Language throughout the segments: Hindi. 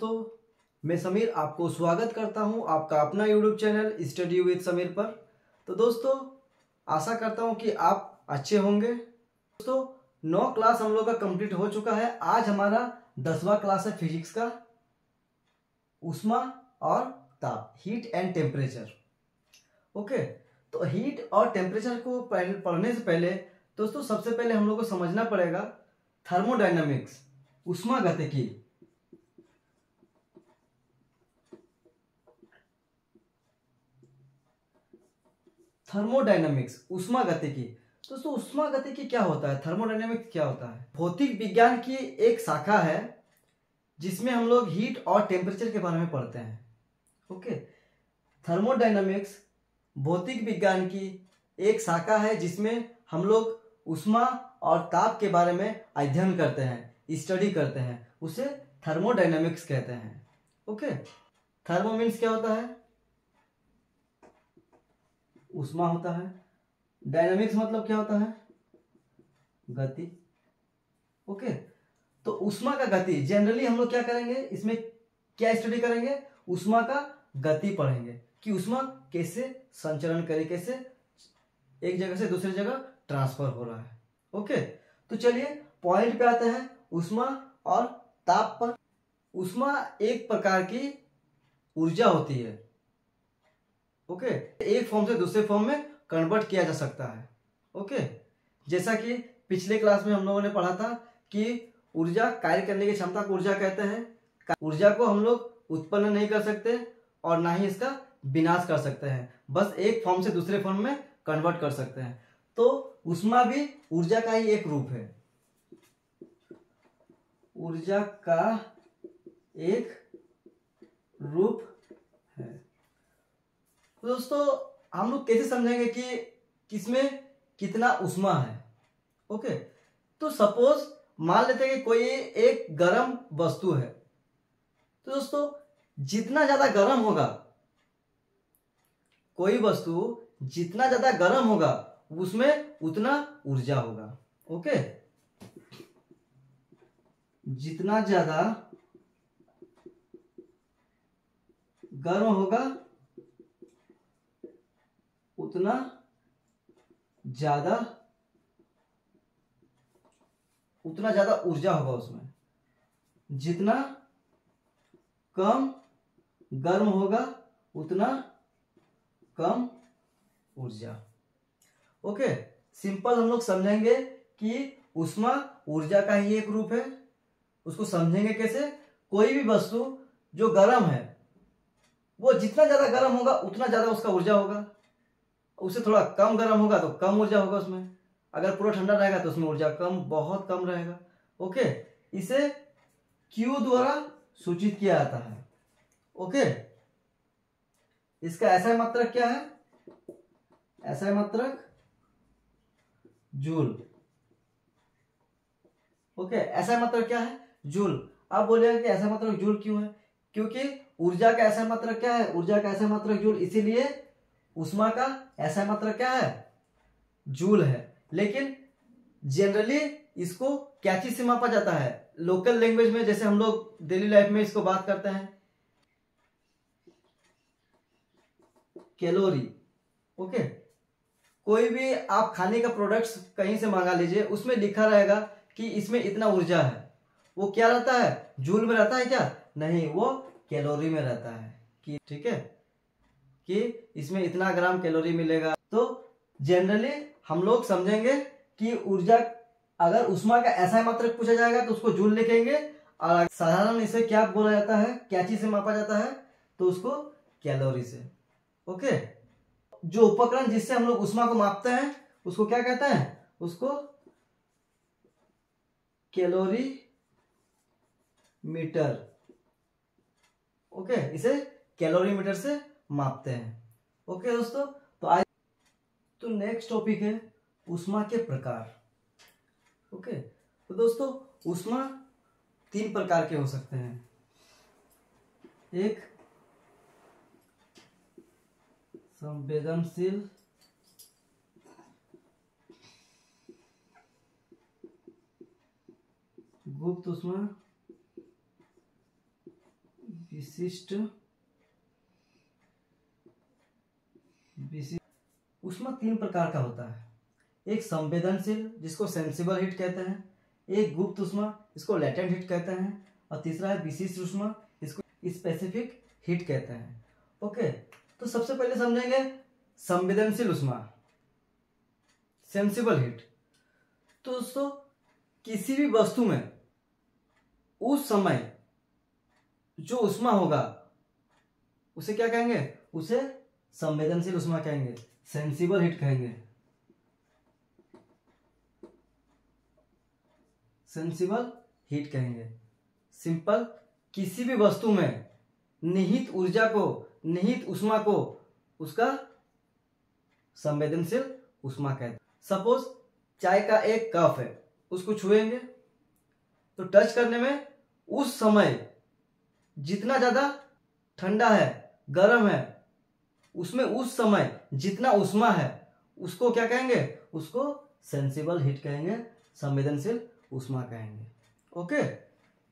दोस्तों, मैं समीर आपको स्वागत करता हूं आपका अपना YouTube channel study with Sameer पर। तो दोस्तों, आशा करता हूं कि आप अच्छे होंगे। दोस्तों, 9 क्लास हम लोग का कंप्लीट हो चुका है। आज हमारा 10वां क्लास है फिजिक्स का, ऊष्मा और ताप, हीट एंड टेम्परेचर। ओके, तो हीट और टेम्परेचर को पढ़ने से पहले दोस्तों सबसे पहले हम लोग को समझना पड़ेगा थर्मोडायनामिक्स, ऊष्मागतिकी। थर्मोडायनामिक्स, ऊष्मागतिकी। दोस्तों, ऊष्मागतिकी क्या होता है, थर्मोडायनामिक्स क्या होता है? भौतिक विज्ञान की एक शाखा है जिसमें हम लोग हीट और टेम्परेचर के बारे में पढ़ते हैं। ओके, थर्मोडायनामिक्स भौतिक विज्ञान की एक शाखा है जिसमें हम लोग ऊष्मा और ताप के बारे में अध्ययन करते हैं, स्टडी करते हैं, उसे थर्मोडायनामिक्स कहते हैं। ओके, थर्मो मीन्स क्या होता है? ऊष्मा होता है। डायनामिक्स मतलब क्या होता है? गति। ओके, तो ऊष्मा का गति जनरली हम लोग क्या करेंगे, इसमें क्या स्टडी करेंगे? ऊष्मा का गति पढ़ेंगे कि ऊष्मा कैसे संचरण करे, कैसे एक जगह से दूसरी जगह ट्रांसफर हो रहा है। ओके, तो चलिए पॉइंट पे आते हैं, ऊष्मा और ताप पर। ऊष्मा एक प्रकार की ऊर्जा होती है। ओके, एक फॉर्म से दूसरे फॉर्म में कन्वर्ट किया जा सकता है। ओके, जैसा कि पिछले क्लास में हम लोगों ने पढ़ा था कि ऊर्जा कार्य करने की क्षमता को ऊर्जा कहते हैं। ऊर्जा को हम लोग उत्पन्न नहीं कर सकते और ना ही इसका विनाश कर सकते हैं, बस एक फॉर्म से दूसरे फॉर्म में कन्वर्ट कर सकते हैं। तो ऊष्मा भी ऊर्जा का ही एक रूप है, ऊर्जा का एक रूप है। तो दोस्तों, हम लोग कैसे समझेंगे कि किसमें कितना ऊष्मा है? ओके, तो सपोज मान लेते हैं कि कोई एक गर्म वस्तु है। तो दोस्तों, जितना ज्यादा गर्म होगा कोई वस्तु, जितना ज्यादा गर्म होगा उसमें उतना ऊर्जा होगा। ओके, जितना ज्यादा गर्म होगा उतना ज्यादा ऊर्जा होगा उसमें। जितना कम गर्म होगा उतना कम ऊर्जा। ओके, सिंपल हम लोग समझेंगे कि ऊष्मा ऊर्जा का ही एक रूप है। उसको समझेंगे कैसे? कोई भी वस्तु जो गर्म है वो जितना ज्यादा गर्म होगा उतना ज्यादा उसका ऊर्जा होगा, उससे थोड़ा कम गर्म होगा तो कम ऊर्जा होगा उसमें। अगर पूरा ठंडा रहेगा तो उसमें ऊर्जा कम, बहुत कम रहेगा। ओके, इसे Q द्वारा सूचित किया जाता है। ओके, इसका ऐसा मात्रक क्या है? ऐसा मात्रक जूल। ओके, ऐसा मात्रक क्या है? जूल। आप बोलेंगे कि ऐसा मात्रक जूल क्यों है? क्योंकि ऊर्जा का ऐसा मात्रक क्या है? ऊर्जा का ऐसा मात्रक जूल, इसीलिए ऊष्मा का ऐसा मात्रक क्या है? जूल है। लेकिन जनरली इसको क्या चीज से मापा जाता है? लोकल लैंग्वेज में, जैसे हम लोग डेली लाइफ में इसको बात करते हैं, कैलोरी। ओके, कोई भी आप खाने का प्रोडक्ट्स कहीं से मंगा लीजिए, उसमें लिखा रहेगा कि इसमें इतना ऊर्जा है। वो क्या रहता है? जूल में रहता है क्या? नहीं, वो कैलोरी में रहता है। कि ठीक है, कि इसमें इतना ग्राम कैलोरी मिलेगा। तो जनरली हम लोग समझेंगे कि ऊर्जा, अगर ऊष्मा का ऐसा मात्रक पूछा जाएगा तो उसको जूल लिखेंगे, और साधारण इसे क्या बोला जाता है, क्या चीज से मापा जाता है, तो उसको कैलोरी से। ओके, जो उपकरण जिससे हम लोग ऊष्मा को मापते हैं उसको क्या कहते हैं? उसको कैलोरी मीटर। ओके, इसे कैलोरी मीटर से मापते हैं। ओके दोस्तों, तो आज तो नेक्स्ट टॉपिक है ऊष्मा के प्रकार। ओके, तो दोस्तों, ऊष्मा 3 प्रकार के हो सकते हैं। एक संवेदनशील, गुप्त ऊष्मा विशिष्ट ऊष्मा तीन प्रकार का होता है। एक संवेदनशील जिसको सेंसिबल हीट कहते हैं, एक गुप्त ऊष्मा इसको लेटेंट हीट कहते हैं, और तीसरा है विशिष्ट ऊष्मा इसको स्पेसिफिक हीट कहते हैं। ओके, तो सबसे पहले समझेंगे संवेदनशील ऊष्मा, सेंसिबल हीट। तो दोस्तों किसी भी वस्तु में उस समय जो ऊष्मा होगा उसे क्या कहेंगे, उसे संवेदनशील ऊष्मा कहेंगे, सेंसिबल हीट कहेंगे, सेंसिबल हीट कहेंगे। सिंपल, किसी भी वस्तु में निहित ऊर्जा को, निहित ऊष्मा को उसका संवेदनशील ऊष्मा कहते हैं। सपोज चाय का एक कप है, उसको छुएंगे तो टच करने में उस समय जितना ज्यादा ठंडा है, गर्म है, उसमें उस समय जितना ऊष्मा है उसको क्या कहेंगे, उसको सेंसिबल हीट कहेंगे, संवेदनशील ऊष्मा कहेंगे। ओके,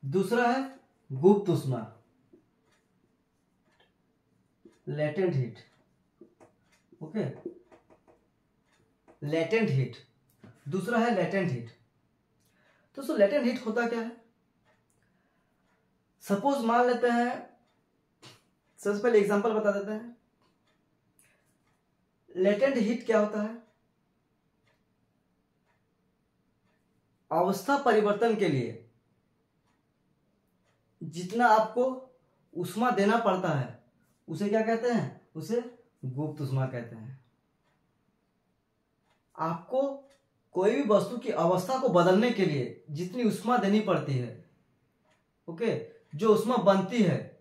दूसरा है गुप्त ऊष्मा, latent heat. Okay, latent heat, दूसरा है लेटेंट हीट। दोस्तों लेटेंट हीट होता क्या है? सपोज मान लेते हैं, सबसे पहले एग्जांपल बता देते हैं। लेटेंट हीट क्या होता है? अवस्था परिवर्तन के लिए जितना आपको ऊष्मा देना पड़ता है उसे क्या कहते हैं, उसे गुप्त ऊष्मा कहते हैं। आपको कोई भी वस्तु की अवस्था को बदलने के लिए जितनी ऊष्मा देनी पड़ती है, ओके, जो ऊष्मा बनती है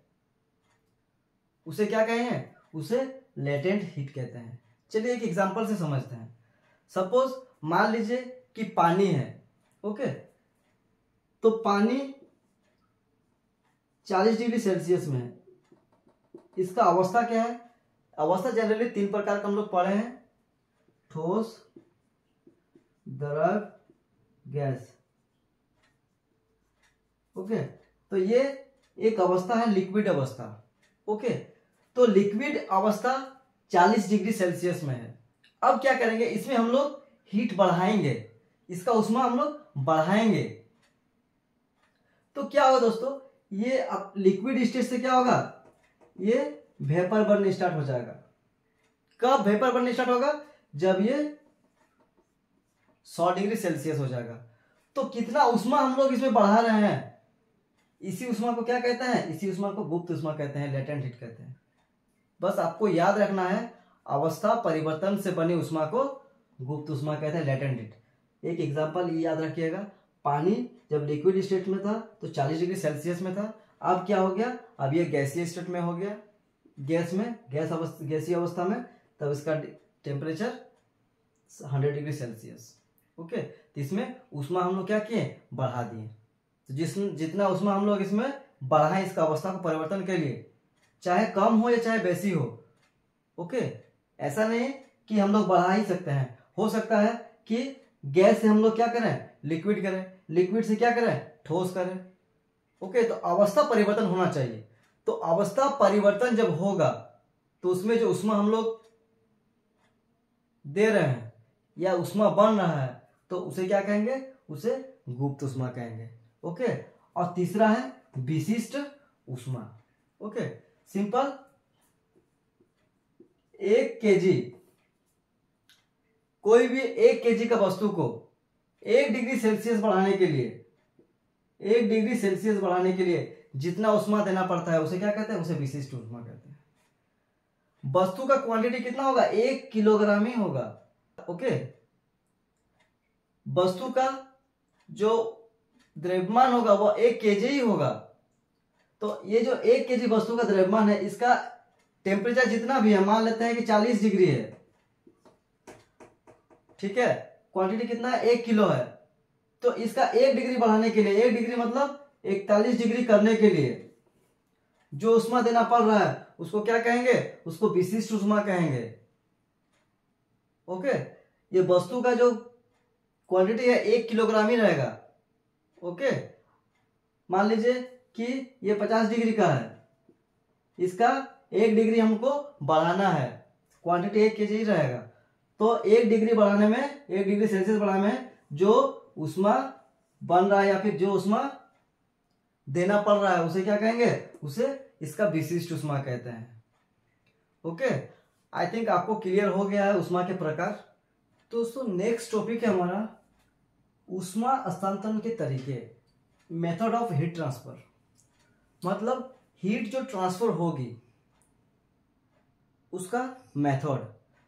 उसे क्या कहेंगे, उसे लेटेंट हीट कहते हैं। चलिए एक एग्जांपल से समझते हैं। सपोज मान लीजिए कि पानी है, ओके, तो पानी 40 डिग्री सेल्सियस में है। इसका अवस्था क्या है? अवस्था जनरली तीन प्रकार का हम लोग पढ़े हैं, ठोस, द्रव, गैस। ओके, तो ये एक अवस्था है लिक्विड अवस्था। ओके, तो लिक्विड अवस्था 40 डिग्री सेल्सियस में है। अब क्या करेंगे, इसमें हम लोग हीट बढ़ाएंगे, इसका ऊष्मा हम लोग बढ़ाएंगे। तो क्या होगा दोस्तों, ये अब लिक्विड स्टेट से क्या होगा, ये वेपर बनने स्टार्ट हो जाएगा। कब वेपर बनने स्टार्ट होगा? जब ये 100 डिग्री सेल्सियस हो जाएगा। तो कितना ऊष्मा हम लोग इसमें बढ़ा रहे हैं, इसी ऊष्मा को क्या कहते हैं, इसी ऊष्मा को गुप्त ऊष्मा कहते हैं, लेटेंट हीट कहते हैं। बस आपको याद रखना है, अवस्था परिवर्तन से बनी ऊष्मा को गुप्त ऊष्मा कहते हैं, लेटेंट हीट। एक एग्जांपल ये याद रखिएगा, पानी जब लिक्विड स्टेट में था तो 40 डिग्री सेल्सियस में था। अब क्या हो गया, अब ये गैसीय स्टेट में हो गया, गैस में, गैसीय अवस्था में, तब इसका टेम्परेचर 100 डिग्री सेल्सियस। ओके, तो इसमें ऊष्मा हम लोग क्या किए, बढ़ा दिए। तो जितना ऊष्मा हम लोग इसमें बढ़ाएं इसका अवस्था को परिवर्तन के लिए, चाहे कम हो या चाहे बेसी हो, ओके, ऐसा नहीं कि हम लोग बढ़ा ही सकते हैं। हो सकता है कि गैस से हम लोग क्या करें, लिक्विड करें, लिक्विड से क्या करें, ठोस करें। ओके, तो अवस्था परिवर्तन होना चाहिए। तो अवस्था परिवर्तन जब होगा तो उसमें जो ऊष्मा हम लोग दे रहे हैं या ऊष्मा बन रहा है तो उसे क्या कहेंगे, उसे गुप्त ऊष्मा कहेंगे। ओके, और तीसरा है विशिष्ट ऊष्मा। ओके, सिंपल, 1 केजी, कोई भी 1 केजी का वस्तु को 1 डिग्री सेल्सियस बढ़ाने के लिए, 1 डिग्री सेल्सियस बढ़ाने के लिए जितना ऊष्मा देना पड़ता है उसे क्या कहते हैं, उसे विशिष्ट ऊष्मा कहते हैं। वस्तु का क्वांटिटी कितना होगा, 1 किलोग्राम ही होगा। ओके, वस्तु का जो द्रव्यमान होगा वो 1 केजी ही होगा। तो ये जो 1 केजी वस्तु का द्रव्यमान है, इसका टेम्परेचर जितना भी है, मान लेते हैं कि 40 डिग्री है, ठीक है, क्वांटिटी कितना है, 1 किलो है। तो इसका 1 डिग्री बढ़ाने के लिए, 1 डिग्री मतलब 41 डिग्री करने के लिए जो ऊष्मा देना पड़ रहा है उसको क्या कहेंगे, उसको विशिष्ट ऊष्मा कहेंगे। ओके, ये वस्तु का जो क्वांटिटी है 1 किलोग्राम ही रहेगा। ओके, मान लीजिए कि ये 50 डिग्री का है इसका 1 डिग्री हमको बढ़ाना है, क्वांटिटी 1 kg ही रहेगा, तो 1 डिग्री बढ़ाने में, 1 डिग्री सेल्सियस बढ़ाने में जो ऊष्मा बन रहा है या फिर जो ऊष्मा देना पड़ रहा है उसे क्या कहेंगे, उसे इसका विशिष्ट ऊष्मा कहते हैं। ओके, आई थिंक आपको क्लियर हो गया है ऊष्मा के प्रकार। तो दोस्तों नेक्स्ट टॉपिक है हमारा ऊष्मा हस्तांतरण के तरीके, मेथड ऑफ हीट ट्रांसफर, मतलब हीट जो ट्रांसफर होगी उसका मेथड।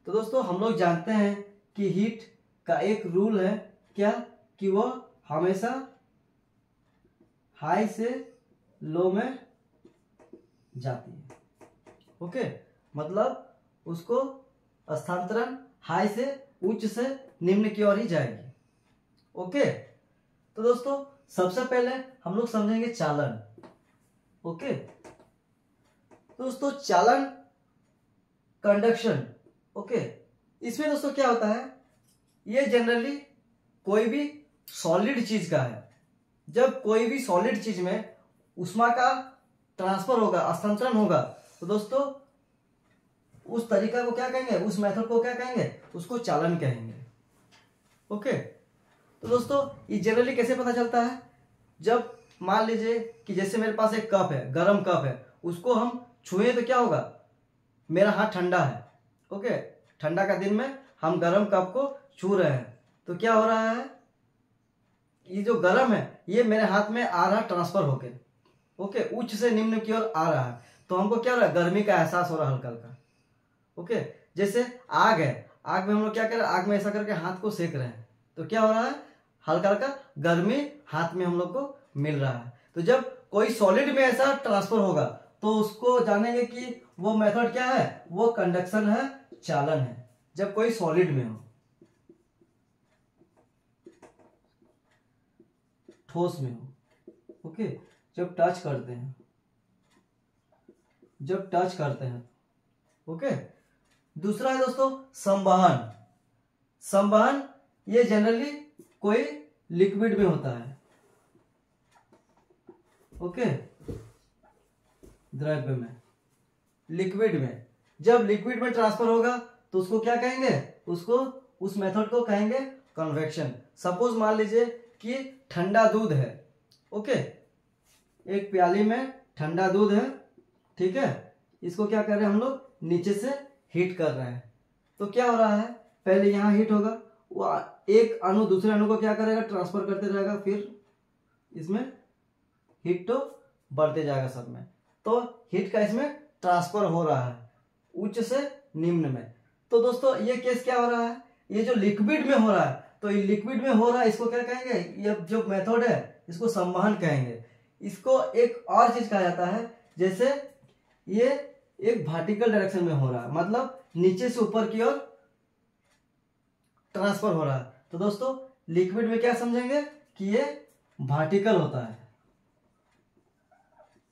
तो दोस्तों हम लोग जानते हैं कि हीट का एक रूल है क्या, कि वह हमेशा हाई से लो में जाती है। ओके, मतलब उसको स्थानांतरण हाई से उच्च से निम्न की ओर ही जाएगी। ओके, तो दोस्तों सबसे पहले हम लोग समझेंगे चालन। ओके, दोस्तों चालन, कंडक्शन। ओके, इसमें दोस्तों क्या होता है, ये जनरली कोई भी सॉलिड चीज का है। जब कोई भी सॉलिड चीज में ऊष्मा का ट्रांसफर होगा, हस्तांतरण होगा, तो दोस्तों उस तरीका को क्या कहेंगे, उस मेथड को क्या कहेंगे, उसको चालन कहेंगे। ओके, तो दोस्तों ये जनरली कैसे पता चलता है, जब मान लीजिए कि जैसे मेरे पास एक कप है, गर्म कप है, उसको हम छुए तो क्या होगा, मेरा हाथ ठंडा है। ओके, ठंडा का दिन में हम गर्म कप को छू रहे हैं, तो क्या हो रहा है, ये जो गर्म है ये मेरे हाथ में आ रहा ट्रांसफर होके। ओके, उच्च से निम्न की ओर आ रहा है, तो हमको क्या हो रहा है, गर्मी का एहसास हो रहा है हल्का हल्का। ओके, जैसे आग है, आग में हम लोग क्या कर रहे हैं, आग में ऐसा करके हाथ को सेक रहे हैं, तो क्या हो रहा है, हल्का हल्का गर्मी हाथ में हम लोग को मिल रहा है। तो जब कोई सॉलिड में ऐसा ट्रांसफर होगा तो उसको जानेंगे कि वो मेथड क्या है, वो कंडक्शन है, चालन है, जब कोई सॉलिड में हो। ठोस में हो। ओके, जब टच करते हैं, जब टच करते हैं। ओके, दूसरा है दोस्तों संवहन। संवहन ये जनरली कोई लिक्विड में होता है। ओके, द्रव्य में, लिक्विड में, जब लिक्विड में ट्रांसफर होगा तो उसको क्या कहेंगे, उसको, उस मेथड को कहेंगे कन्वेक्शन। सपोज मान लीजिए कि ठंडा दूध है। ओके, एक प्याली में ठंडा दूध है, ठीक है, इसको क्या कर रहे हैं हम लोग, नीचे से हीट कर रहे हैं। तो क्या हो रहा है, पहले यहाँ हीट होगा, वो एक अणु दूसरे अणु को क्या करेगा, ट्रांसफर करते रहेगा, फिर इसमें हीट तो बढ़ते जाएगा सब में, तो हीट का इसमें ट्रांसफर हो रहा है उच्च से निम्न में। तो दोस्तों ये केस क्या हो रहा है, ये जो लिक्विड में हो रहा है, तो ये लिक्विड में हो रहा है, इसको क्या कहेंगे, ये जो मेथड है इसको संवहन कहेंगे। इसको एक और चीज कहा जाता है, जैसे ये एक वर्टिकल डायरेक्शन में हो रहा है, मतलब नीचे से ऊपर की ओर ट्रांसफर हो रहा है। तो दोस्तों लिक्विड में क्या समझेंगे कि ये वर्टिकल होता है,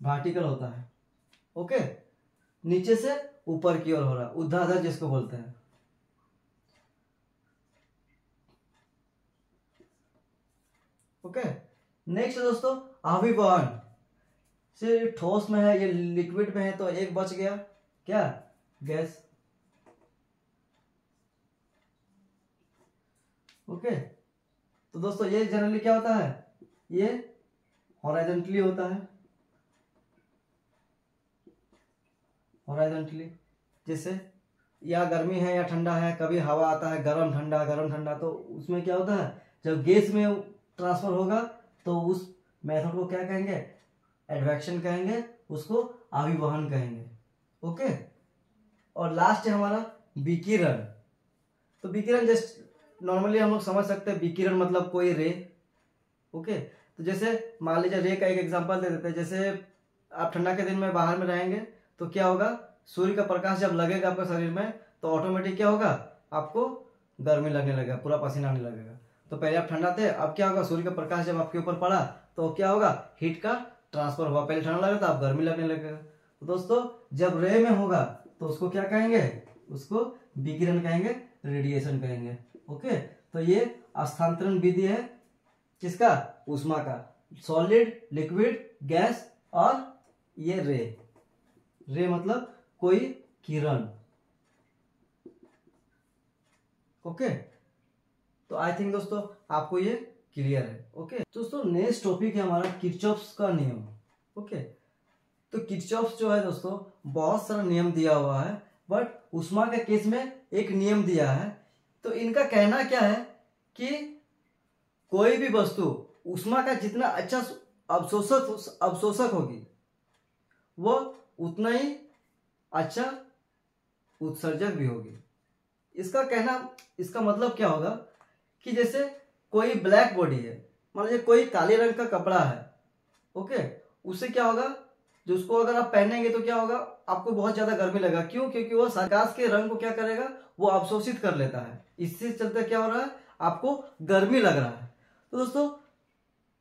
वर्टिकल होता है। ओके, नीचे से ऊपर की ओर हो रहा है, ऊर्ध्वाधर जिसको बोलते हैं। ओके, नेक्स्ट दोस्तों अभिवहन। से ठोस में है, ये लिक्विड में है, तो एक बच गया क्या, गैस। ओके, तो दोस्तों ये जनरली क्या होता है, ये हॉरिजॉन्टली होता है, हॉरिजॉन्टली। जैसे या गर्मी है या ठंडा है, कभी हवा आता है, गरम ठंडा, तो उसमें क्या होता है, जब गैस में ट्रांसफर होगा तो उस मेथड को क्या कहेंगे, एडवेक्शन कहेंगे, उसको अभिवहन कहेंगे। ओके, और लास्ट है हमारा विकिरण। तो विकिरण जस्ट नॉर्मली हम लोग समझ सकते हैं, विकिरण मतलब कोई रे। ओके, तो जैसे मान लीजिए रे का एक एग्जांपल दे देते हैं, जैसे आप ठंडा के दिन में बाहर में रहेंगे तो क्या होगा, सूर्य का प्रकाश जब लगेगा आपके शरीर में तो ऑटोमेटिक क्या होगा, आपको गर्मी लगने लगेगा, पूरा पसीना आने लगेगा। तो पहले आप ठंडा थे, अब क्या होगा, सूर्य का प्रकाश जब आपके ऊपर पड़ा तो क्या होगा, हीट का ट्रांसफर हुआ, पहले ठंडा लगा था, अब गर्मी लगने लगेगा। तो दोस्तों जब रे में होगा तो उसको क्या कहेंगे, उसको विकिरण कहेंगे, रेडिएशन कहेंगे। ओके, तो ये स्थानांतरण विधि है किसका, ऊष्मा का, सॉलिड, लिक्विड, गैस और ये रे, रे मतलब कोई किरण। ओके, तो आई थिंक दोस्तों आपको ये क्लियर है। ओके दोस्तों, नेक्स्ट टॉपिक है हमारा किरचॉफ्स का नियम। ओके, तो किरचॉफ्स जो है दोस्तों बहुत सारा नियम दिया हुआ है, बट ऊष्मा के केस में एक नियम दिया है। तो इनका कहना क्या है कि कोई भी वस्तु ऊष्मा का जितना अच्छा अवशोषक होगी वो उतना ही अच्छा उत्सर्जक भी होगी। इसका मतलब क्या होगा कि जैसे कोई ब्लैक बॉडी है, मान लीजिए कोई काले रंग का कपड़ा है, ओके, उससे क्या होगा, जो उसको अगर आप पहनेंगे तो क्या होगा, आपको बहुत ज्यादा गर्मी लगेगा। क्यों? क्योंकि वो प्रकाश के रंग को क्या करेगा, वो अवशोषित कर लेता है। इससे चलते क्या हो रहा है, आपको गर्मी लग रहा है। तो दोस्तों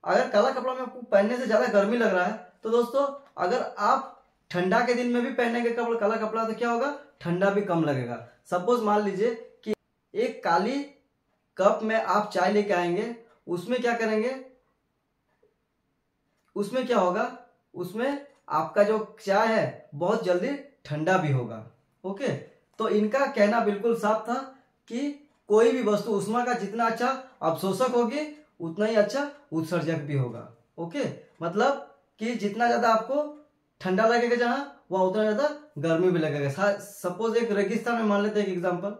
अगर काला कपड़ा में आपको पहनने से ज्यादा गर्मी लग रहा है, तो दोस्तों अगर आप ठंडा के दिन में भी पहनेंगे काला कपड़ा तो क्या होगा, ठंडा भी कम लगेगा। सपोज मान लीजिए कि एक काली कप में आप चाय लेके आएंगे, उसमें क्या करेंगे, उसमें क्या होगा, उसमें आपका जो चाय है बहुत जल्दी ठंडा भी होगा। ओके, तो इनका कहना बिल्कुल साफ था कि कोई भी वस्तु ऊष्मा का जितना अच्छा अवशोषक होगी उतना ही अच्छा उत्सर्जक भी होगा। ओके, मतलब कि जितना ज्यादा आपको ठंडा लगेगा जहां, वहां उतना ज्यादा गर्मी भी लगेगा। सपोज एक रेगिस्तान में मान लेते हैं एक एग्जांपल,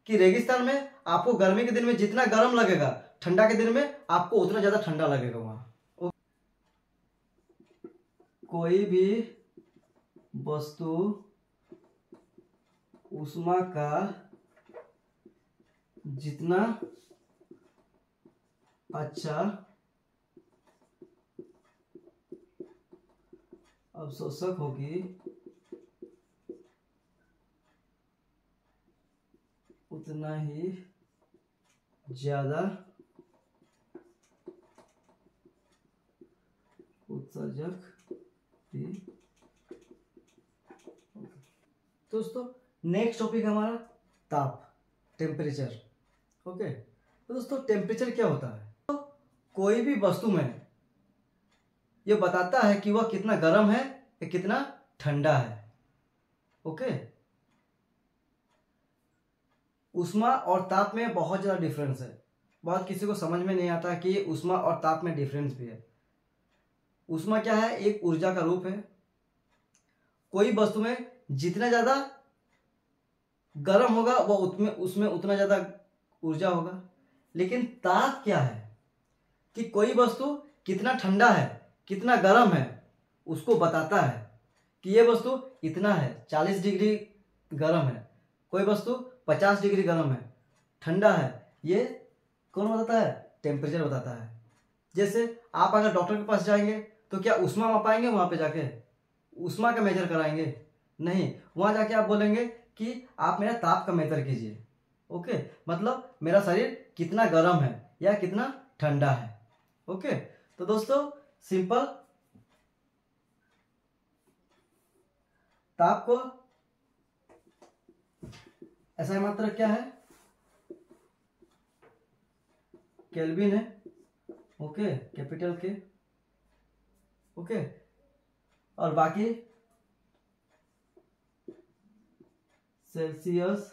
कि रेगिस्तान में आपको गर्मी के दिन में जितना गर्म लगेगा, ठंडा के दिन में आपको उतना ज्यादा ठंडा लगेगा वहां। कोई भी वस्तु ऊष्मा का जितना अच्छा अवशोषक होगी उतना ही ज्यादा उत्सर्जक भी। दोस्तों नेक्स्ट टॉपिक हमारा ताप, टेम्परेचर। ओके, तो दोस्तों टेम्परेचर क्या होता है, तो कोई भी वस्तु में यह बताता है कि वह कितना गर्म है या कितना ठंडा है। ओके, ऊष्मा और ताप में बहुत ज्यादा डिफरेंस है। बहुत किसी को समझ में नहीं आता कि ऊष्मा और ताप में डिफरेंस भी है। ऊष्मा क्या है, एक ऊर्जा का रूप है। कोई वस्तु में जितना ज्यादा गर्म होगा वो उसमें उतना ज्यादा ऊर्जा होगा। लेकिन ताप क्या है कि कोई वस्तु कितना ठंडा है कितना गर्म है उसको बताता है कि ये वस्तु इतना है, 40 डिग्री गर्म है, कोई वस्तु 50 डिग्री गर्म है, ठंडा है। ये कौन बताता है, टेम्परेचर बताता है। जैसे आप अगर डॉक्टर के पास जाएंगे तो क्या ऊष्मा मापाएंगे, वहां पे जाके ऊष्मा का मेजर कराएंगे? नहीं, वहां जाके आप बोलेंगे कि आप मेरा ताप का मेजर कीजिए। ओके, मतलब मेरा शरीर कितना गर्म है या कितना ठंडा है। ओके, तो दोस्तों सिंपल ताप को ऐसा मात्रा क्या है, केल्विन है। ओके, कैपिटल के। ओके, और बाकी सेल्सियस,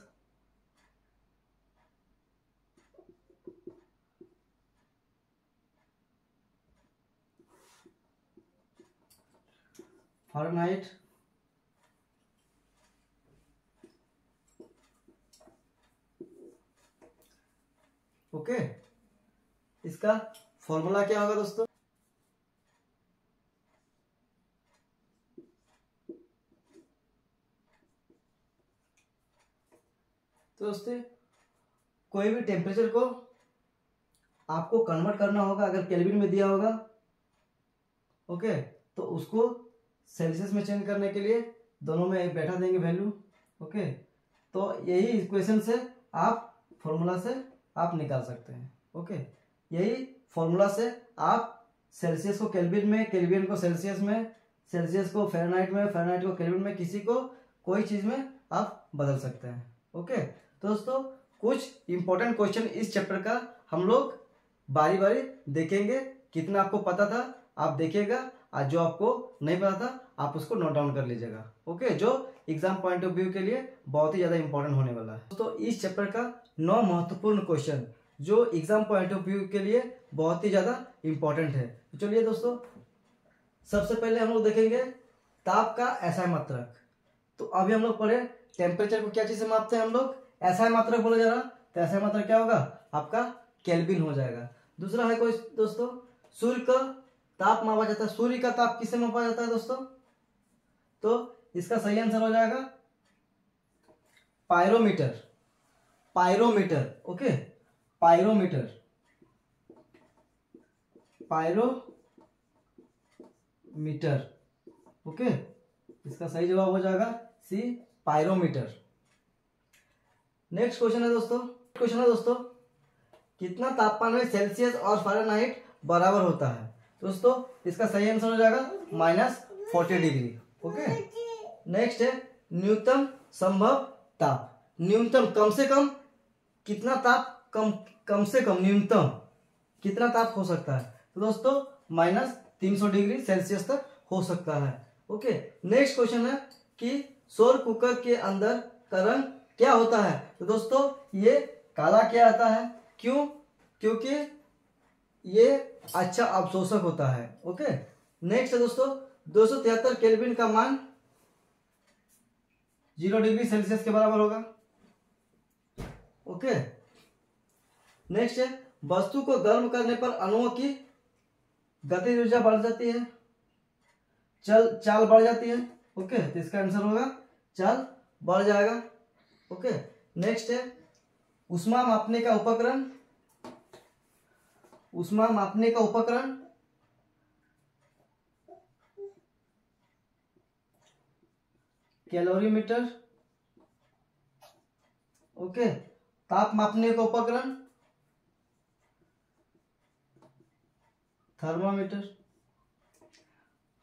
फ़ारेनहाइट, ओके। इसका फॉर्मूला क्या होगा दोस्तों, तो दोस्तों कोई भी टेम्परेचर को आपको कन्वर्ट करना होगा, अगर केल्विन में दिया होगा, ओके, तो उसको सेल्सियस में चेंज करने के लिए दोनों में एक बैठा देंगे वैल्यू। ओके, तो यही इक्वेशन से आप फॉर्मूला से आप निकाल सकते हैं। ओके, यही फॉर्मूला से आप सेल्सियस को केल्विन में, केल्विन को सेल्सियस में, सेल्सियस को फ़ारेनहाइट में, फ़ारेनहाइट को केल्विन में, किसी को कोई चीज में आप बदल सकते हैं। ओके, तो दोस्तों कुछ इंपॉर्टेंट क्वेश्चन इस चैप्टर का हम लोग बारी बारी देखेंगे। कितना आपको पता था आप देखिएगा, और जो आपको नहीं पता था आप उसको नोट डाउन कर लीजिएगा। ओके, जो एग्जाम पॉइंट ऑफ व्यू के लिए बहुत ही ज़्यादा इंपॉर्टेंट होने वाला है। दोस्तों इस चैप्टर का 9 महत्वपूर्ण क्वेश्चन जो एग्जाम पॉइंट ऑफ व्यू के लिए बहुत ही ज़्यादा इंपॉर्टेंट है। तो चलिए दोस्तों, सबसे पहले हम लोग देखेंगे ताप का एसआई मात्रक। तो अभी हम लोग पढ़े टेम्परेचर को क्या चीज़ से मापते हैं हम लोग, एसआई मात्रक बोला जा रहा, तो एसआई मात्रक क्या होगा आपका केल्विन हो जाएगा। दूसरा है कोई दोस्तों, सूर्य का ताप मापा जाता है। सूर्य का ताप किससे मापा जाता है दोस्तों, तो इसका सही आंसर हो जाएगा pyrometer. Pyrometer, okay, pyrometer, pyrometer, okay, इसका सही जवाब हो जाएगा सी, पायरोमीटर। नेक्स्ट क्वेश्चन है दोस्तों, कितना तापमान में सेल्सियस और फ़ारेनहाइट बराबर होता है। दोस्तों इसका सही आंसर हो जाएगा -40 डिग्री। ओके, नेक्स्ट है न्यूनतम संभव ताप। न्यूनतम कम से कम कितना ताप, कम से कम न्यूनतम कितना ताप हो सकता है। तो दोस्तों -300 डिग्री सेल्सियस तक हो सकता है। ओके, नेक्स्ट क्वेश्चन है कि सौर कुकर के अंदर का रंग क्या होता है। तो दोस्तों ये काला क्या आता है, क्यों, क्योंकि ये अच्छा अवशोषक होता है। ओके, नेक्स्ट है दोस्तों 273 केल्विन का मान 0 डिग्री सेल्सियस के बराबर होगा। ओके, नेक्स्ट है वस्तु को गर्म करने पर अणुओं की गतिज ऊर्जा बढ़ जाती है, चाल बढ़ जाती है। ओके, तो इसका आंसर होगा चाल बढ़ जाएगा। ओके, नेक्स्ट है ऊष्मा मापने का उपकरण। ऊष्मा मापने का उपकरण कैलोरीमीटर। ओके, ताप मापने का उपकरण थर्मामीटर।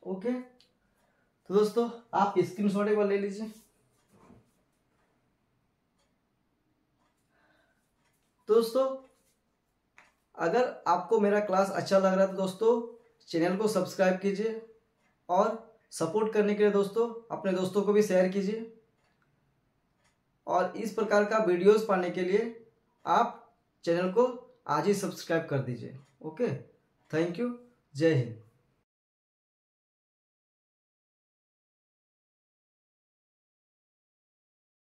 ओके, तो दोस्तों आप स्क्रीनशॉट एक बार ले लीजिए। दोस्तों अगर आपको मेरा क्लास अच्छा लग रहा है तो दोस्तों चैनल को सब्सक्राइब कीजिए और सपोर्ट करने के लिए दोस्तों अपने दोस्तों को भी शेयर कीजिए। और इस प्रकार का वीडियोस पाने के लिए आप चैनल को आज ही सब्सक्राइब कर दीजिए। ओके, थैंक यू, जय हिंद।